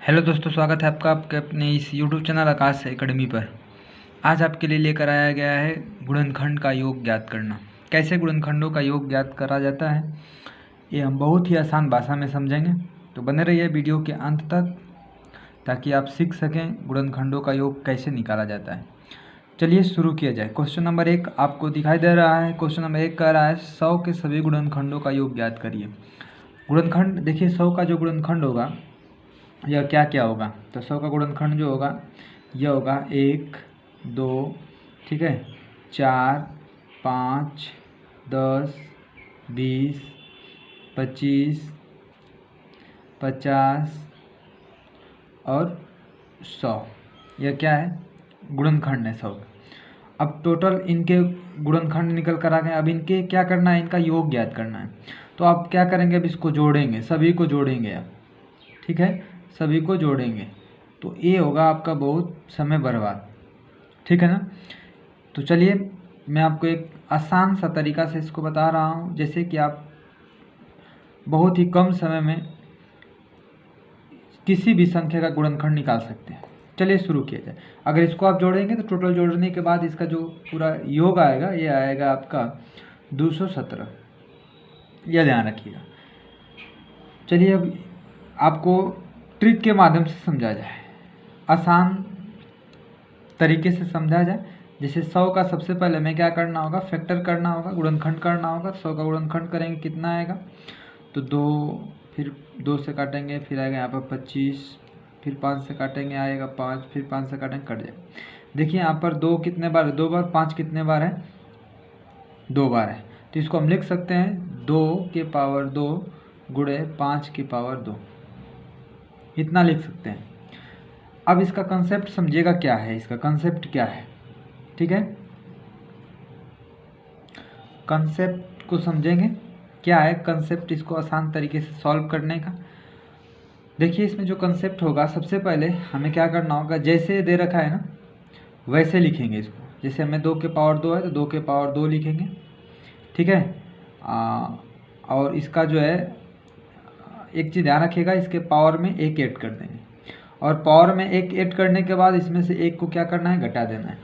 Hello दोस्तों, स्वागत है आपका आपके अपने इस यूट्यूब चैनल आकाश एकेडमी पर। आज आपके लिए लेकर आया गया है गुणनखंड का योग ज्ञात करना। कैसे गुणनखंडों का योग ज्ञात करा जाता है ये हम बहुत ही आसान भाषा में समझेंगे, तो बने रहिए वीडियो के अंत तक ताकि आप सीख सकें गुणनखंडों का योग कैसे निकाला जाता है। चलिए शुरू किया जाए। क्वेश्चन नंबर 1 आपको दिखाई दे रहा है। क्वेश्चन नंबर 1 कह रहा है 100 के सभी गुणनखंडों का योग ज्ञात करिए। गुणनखंड देखिए, 100 का जो गुणनखंड होगा यह क्या क्या होगा, तो 100 का गुणनखंड जो होगा यह होगा 1, 2, ठीक है, 4, 5, 10, 20, 25, 50 और 100। यह क्या है, गुणनखंड है 100। अब टोटल इनके गुणनखंड निकल कर आ गए। अब इनके क्या करना है, इनका योग ज्ञात करना है। तो आप क्या करेंगे, अब इसको जोड़ेंगे, सभी को जोड़ेंगे आप, ठीक है, सभी को जोड़ेंगे। तो ये होगा आपका बहुत समय बर्बाद, ठीक है ना। तो चलिए मैं आपको एक आसान सा तरीका से इसको बता रहा हूँ, जैसे कि आप बहुत ही कम समय में किसी भी संख्या का गुणनखंड निकाल सकते हैं। चलिए शुरू किया जाए। अगर इसको आप जोड़ेंगे तो टोटल जोड़ने के बाद इसका जो पूरा योग आएगा ये आएगा आपका 217। यह ध्यान रखिएगा। चलिए अब आपको ट्रिक के माध्यम से समझा जाए, आसान तरीके से समझा जाए। जैसे 100 का सबसे पहले हमें क्या करना होगा, फैक्टर करना होगा, गुणनखंड करना होगा। 100 का गुणनखंड करेंगे कितना आएगा, तो 2, फिर 2 से काटेंगे, फिर आएगा यहाँ पर 25, फिर 5 से काटेंगे आएगा 5, फिर 5 से काटेंगे कट जाएगा। देखिए यहाँ पर 2 कितने बार है, 2 बार, 5 कितने बार है, 2 बार है। तो इसको हम लिख सकते हैं 2 के पावर 2 गुणे 5 की पावर 2, इतना लिख सकते हैं। अब इसका कंसेप्ट समझिएगा क्या है, इसका कंसेप्ट क्या है, ठीक है। कंसेप्ट को समझेंगे क्या है कंसेप्ट, इसको आसान तरीके से सॉल्व करने का। देखिए इसमें जो कंसेप्ट होगा, सबसे पहले हमें क्या करना होगा, जैसे दे रखा है ना वैसे लिखेंगे इसको। जैसे हमें 2 के पावर 2 है तो 2 के पावर 2 लिखेंगे, ठीक है। और इसका जो है एक चीज़ ध्यान रखिएगा, इसके पावर में 1 ऐड कर देंगे, और पावर में 1 ऐड करने के बाद इसमें से 1 को क्या करना है, घटा देना है,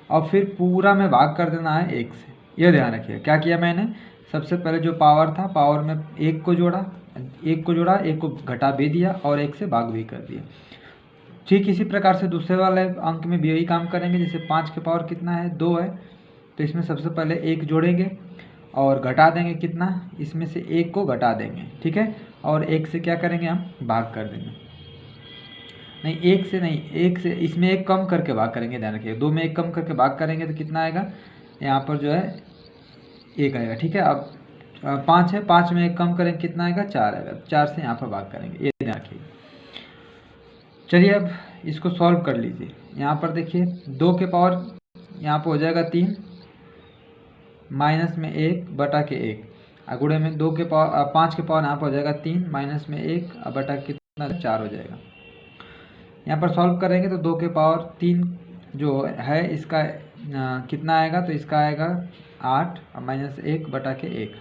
और फिर पूरा में भाग कर देना है 1 से। यह ध्यान रखिएगा। क्या किया मैंने, सबसे पहले जो पावर था, पावर में 1 को जोड़ा, 1 को घटा भी दिया और 1 से भाग भी कर दिया। ठीक इसी प्रकार से दूसरे वाले अंक में भी यही काम करेंगे। जैसे 5 के पावर कितना है, 2 है, तो इसमें सबसे पहले 1 जोड़ेंगे और घटा देंगे कितना, इसमें से 1 को घटा देंगे, ठीक है, और 1 से क्या करेंगे, हम भाग कर देंगे। नहीं 1 से नहीं, 1 से इसमें 1 कम करके भाग करेंगे, ध्यान रखिए। 2 में 1 कम करके भाग करेंगे तो कितना आएगा, यहाँ पर जो है 1 आएगा, ठीक है। अब 5 है, 5 में 1 कम करेंगे कितना आएगा, 4 आएगा। 4 से यहाँ पर भाग करेंगे, ये ध्यान रखिए। चलिए अब इसको सॉल्व कर लीजिए। यहाँ पर देखिए 2 के पावर यहाँ पर हो जाएगा 3, माइनस में 1 बटा के 1, गुणे में 2 के पावर 5 के पावर यहाँ पर हो जाएगा 3, माइनस में 1 बटा कितना 4 हो जाएगा। यहाँ पर सॉल्व करेंगे तो 2 के पावर 3 जो है इसका कितना आएगा, तो इसका आएगा 8 माइनस 1 बटा के 1,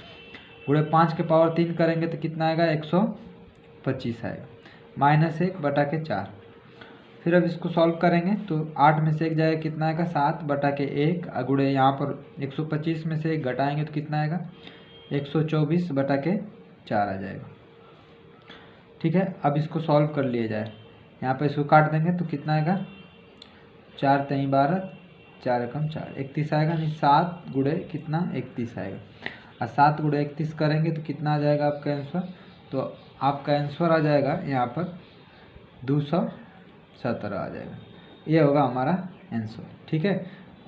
गुणे 5 के पावर 3 करेंगे तो कितना आएगा, 125 आएगा, माइनस 1 बटा के 4। फिर अब इसको सॉल्व करेंगे तो 8 में से 1 जाएगा कितना आएगा, 7 बटा के 1, गुणे यहाँ पर 125 में से 1 घटाएंगे तो कितना आएगा, 124 बटा के 4 आ जाएगा, ठीक है। अब इसको सॉल्व कर लिया जाए। यहाँ पर इसको काट देंगे तो कितना आएगा, 4 3 12, 4 एकम 4, 31 आएगा। नहीं 7 गुणे कितना, 31 आएगा, और 7 गुणे 31 करेंगे तो कितना आ जाएगा आपका आंसर, तो आपका आंसर आ जाएगा यहाँ पर 217 आ जाएगा। ये होगा हमारा आंसर, ठीक है।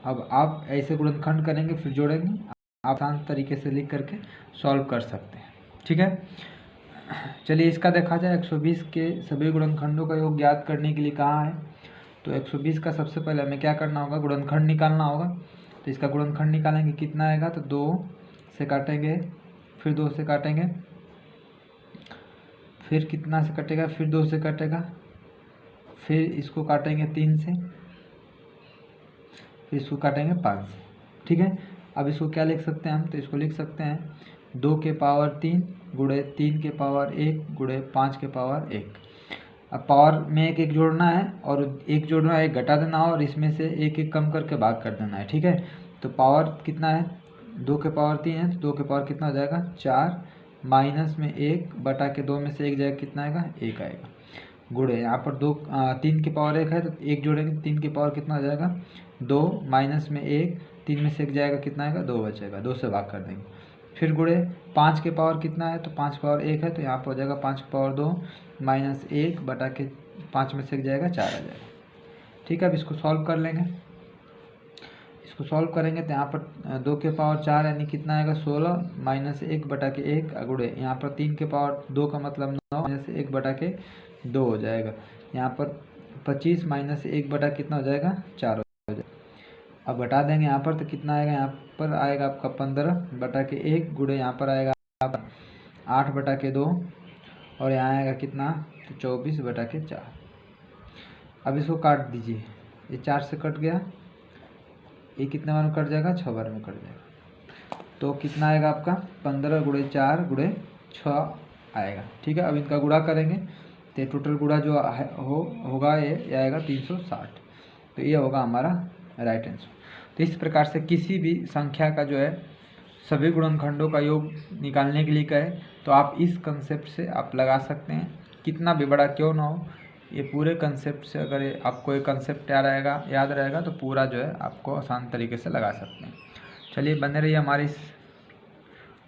अब आप ऐसे गुणनखंड करेंगे फिर जोड़ेंगे, आप आसान तरीके से लिख करके सॉल्व कर सकते हैं, ठीक है। चलिए इसका देखा जाए। 120 के सभी गुणनखंडों का योग ज्ञात करने के लिए कहा है, तो 120 का सबसे पहले हमें क्या करना होगा, गुणनखंड निकालना होगा। तो इसका गुणनखंड निकालेंगे कितना आएगा, तो 2 से काटेंगे, फिर 2 से काटेंगे, फिर कितना से कटेगा, फिर 2 से कटेगा, फिर इसको काटेंगे 3 से, फिर इसको काटेंगे 5 से, ठीक है। अब इसको क्या लिख सकते हैं हम, तो इसको लिख सकते हैं 2 के पावर 3 गुणे 3 के पावर 1 गुणे 5 के पावर 1। अब पावर में एक एक जोड़ना है और एक जोड़ना है, एक घटा देना है और इसमें से एक एक कम करके भाग कर देना है। ठीक है, तो पावर कितना है, 2 के पावर 3 है, तो 2 के पावर कितना हो जाएगा 4, माइनस में 1 बटा के 2 में से 1 जाएगा, कितना आएगा 1 आएगा, गुणे यहाँ पर 3 के पावर 1 है तो 1 जोड़ेंगे, 3 के पावर कितना हो जाएगा 2, माइनस में 1, 3 में से 1 जाएगा, कितना आएगा 2 बचेगा, 2 से भाग कर देंगे। फिर गुणे 5 के पावर कितना है, तो 5 के पावर 1 है तो यहाँ पर हो जाएगा 5 के पावर 2 माइनस 1 बटा के 5 में से 1 जाएगा 4 आ जाएगा। ठीक है, अब इसको सॉल्व कर लेंगे। इसको सॉल्व करेंगे तो यहाँ पर 2 के पावर 4 यानी कितना आएगा 16, माइनस 1 बटा के 1 गुणे यहाँ पर 3 के पावर 2 का मतलब 9, माइनस 1 बटा के 2 हो जाएगा। यहाँ पर 25 माइनस 1 बटा कितना हो जाएगा 4 हो जाएगा। अब घटा देंगे यहाँ पर तो कितना आएगा, यहाँ पर आएगा आपका 15 बटा के 1 गुणे यहाँ पर आएगा 8 बटा के 2 और यहाँ आएगा कितना, तो 24 बटा के 4। अब इसको काट दीजिए, ये 4 से कट गया, ये कितने बार में कट जाएगा 6 बार में कट जाएगा, तो कितना आएगा आपका 15 गुणे 4 गुणे 6 आएगा। ठीक है, अब इनका गुणा करेंगे तो टोटल गुणा जो होगा ये आएगा 360, तो ये होगा हमारा राइट आंसर। तो इस प्रकार से किसी भी संख्या का जो है सभी गुणनखंडों का योग निकालने के लिए कहे तो आप इस कंसेप्ट से आप लगा सकते हैं, कितना भी बड़ा क्यों ना हो, ये पूरे कंसेप्ट से अगर आपको ये कंसेप्ट याद रहेगा तो पूरा जो है आपको आसान तरीके से लगा सकते हैं। चलिए बने रहिए हमारी इस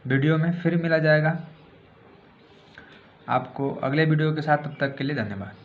वीडियो में, फिर मिला जाएगा आपको अगले वीडियो के साथ। तब तक के लिए धन्यवाद।